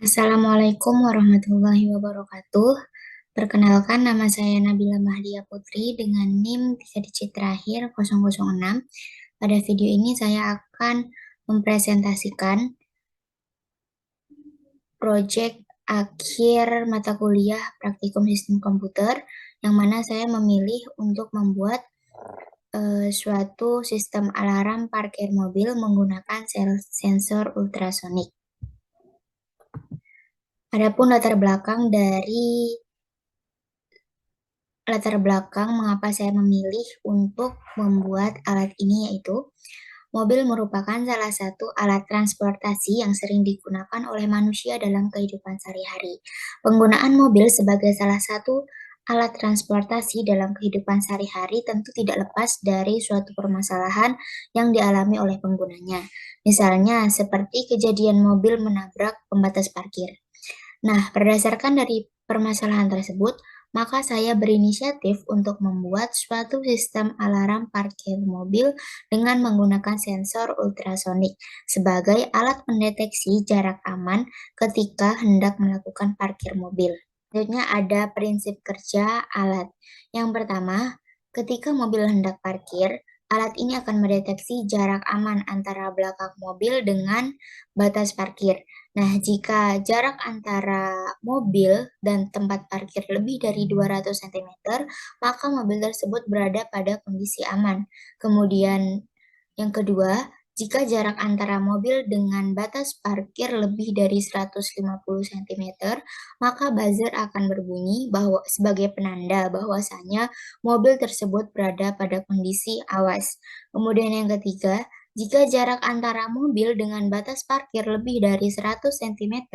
Assalamualaikum warahmatullahi wabarakatuh. Perkenalkan, nama saya Nabila Mahdia Putri dengan NIM 3 digit terakhir 006. Pada video ini saya akan mempresentasikan proyek akhir mata kuliah praktikum sistem komputer, yang mana saya memilih untuk membuat suatu sistem alarm parkir mobil menggunakan sensor ultrasonik. Adapun latar belakang mengapa saya memilih untuk membuat alat ini, yaitu mobil merupakan salah satu alat transportasi yang sering digunakan oleh manusia dalam kehidupan sehari-hari. Penggunaan mobil sebagai salah satu alat transportasi dalam kehidupan sehari-hari tentu tidak lepas dari suatu permasalahan yang dialami oleh penggunanya. Misalnya seperti kejadian mobil menabrak pembatas parkir. Nah, berdasarkan dari permasalahan tersebut, maka saya berinisiatif untuk membuat suatu sistem alarm parkir mobil dengan menggunakan sensor ultrasonik sebagai alat pendeteksi jarak aman ketika hendak melakukan parkir mobil. Selanjutnya ada prinsip kerja alat. Yang pertama, ketika mobil hendak parkir, alat ini akan mendeteksi jarak aman antara belakang mobil dengan batas parkir. Nah, jika jarak antara mobil dan tempat parkir lebih dari 200 cm, maka mobil tersebut berada pada kondisi aman. Kemudian yang kedua, jika jarak antara mobil dengan batas parkir lebih dari 150 cm, maka buzzer akan berbunyi sebagai penanda bahwasanya mobil tersebut berada pada kondisi awas. Kemudian yang ketiga, jika jarak antara mobil dengan batas parkir lebih dari 100 cm,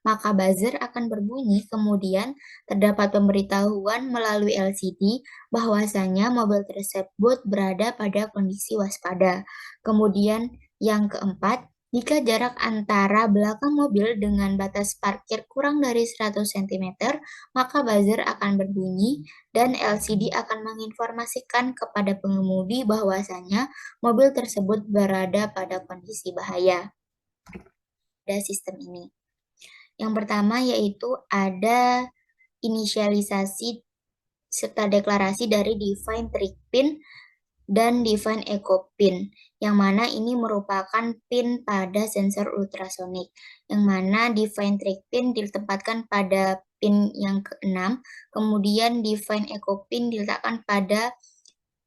maka buzzer akan berbunyi, kemudian terdapat pemberitahuan melalui LCD bahwasanya mobil tersebut berada pada kondisi waspada. Kemudian yang keempat, jika jarak antara belakang mobil dengan batas parkir kurang dari 100 cm, maka buzzer akan berbunyi dan LCD akan menginformasikan kepada pengemudi bahwasanya mobil tersebut berada pada kondisi bahaya. Pada sistem ini, yang pertama yaitu ada inisialisasi serta deklarasi dari define trick pin dan define echo pin, yang mana ini merupakan pin pada sensor ultrasonik, yang mana define trick pin ditempatkan pada pin yang ke-6, kemudian define echo pin diletakkan pada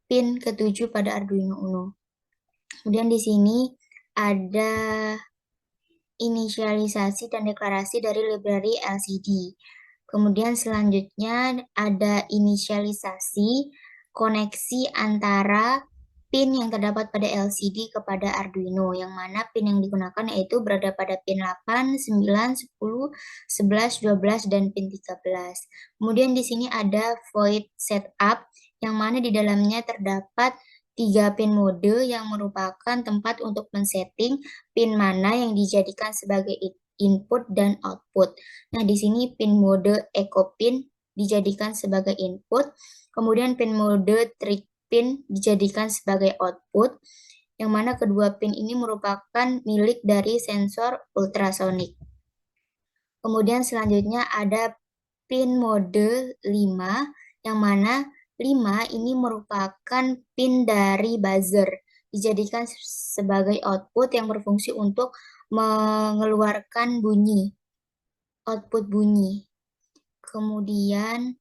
pin ke-7 pada Arduino Uno. Kemudian di sini ada inisialisasi dan deklarasi dari library LCD. Kemudian selanjutnya ada inisialisasi koneksi antara pin yang terdapat pada LCD kepada Arduino, yang mana pin yang digunakan yaitu berada pada pin 8, 9, 10, 11, 12, dan pin 13. Kemudian di sini ada void setup, yang mana di dalamnya terdapat 3 pin mode yang merupakan tempat untuk men-setting pin mana yang dijadikan sebagai input dan output. Nah, di sini pin mode echo pin dijadikan sebagai input, kemudian pin mode trick pin dijadikan sebagai output, yang mana kedua pin ini merupakan milik dari sensor ultrasonik. Kemudian selanjutnya ada pin mode 5, yang mana 5 ini merupakan pin dari buzzer, dijadikan sebagai output yang berfungsi untuk mengeluarkan bunyi, output bunyi. Kemudian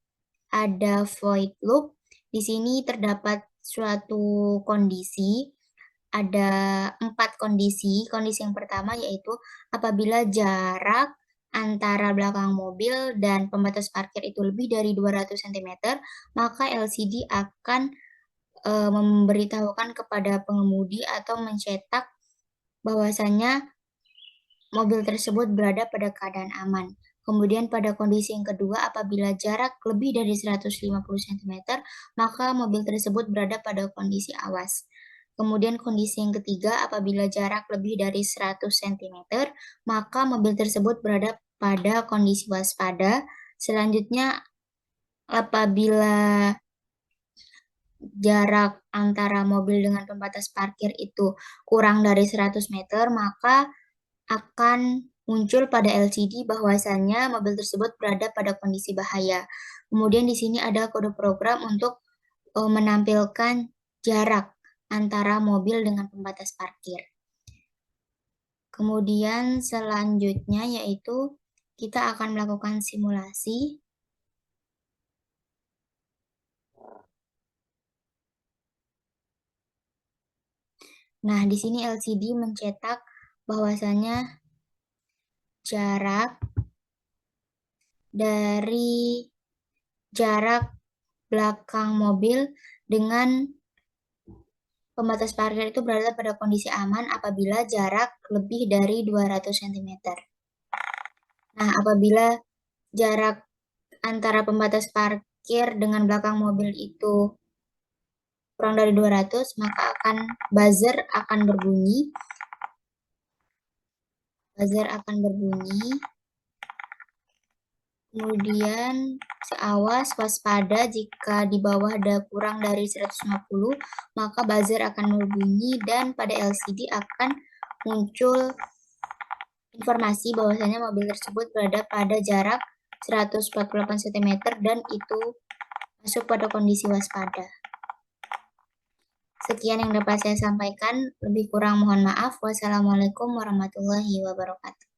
ada void loop. Di sini terdapat suatu kondisi, ada 4 kondisi. Kondisi yang pertama yaitu apabila jarak antara belakang mobil dan pembatas parkir itu lebih dari 200 cm, maka LCD akan memberitahukan kepada pengemudi atau mencetak bahwasanya mobil tersebut berada pada keadaan aman. Kemudian pada kondisi yang kedua, apabila jarak lebih dari 150 cm, maka mobil tersebut berada pada kondisi awas. Kemudian kondisi yang ketiga, apabila jarak lebih dari 100 cm, maka mobil tersebut berada pada kondisi waspada. Selanjutnya, apabila jarak antara mobil dengan pembatas parkir itu kurang dari 100 meter, maka akan muncul pada LCD bahwasannya mobil tersebut berada pada kondisi bahaya. Kemudian di sini ada kode program untuk menampilkan jarak antara mobil dengan pembatas parkir. Kemudian selanjutnya yaitu kita akan melakukan simulasi. Nah, di sini LCD mencetak bahwasannya jarak dari jarak belakang mobil dengan pembatas parkir itu berada pada kondisi aman apabila jarak lebih dari 200 cm. Nah, apabila jarak antara pembatas parkir dengan belakang mobil itu kurang dari 200, maka buzzer akan berbunyi. Buzzer akan berbunyi. Kemudian awas, waspada jika di bawah ada kurang dari 150, maka buzzer akan berbunyi dan pada LCD akan muncul informasi bahwasanya mobil tersebut berada pada jarak 148 cm dan itu masuk pada kondisi waspada. Sekian yang dapat saya sampaikan, lebih kurang mohon maaf. Wassalamualaikum warahmatullahi wabarakatuh.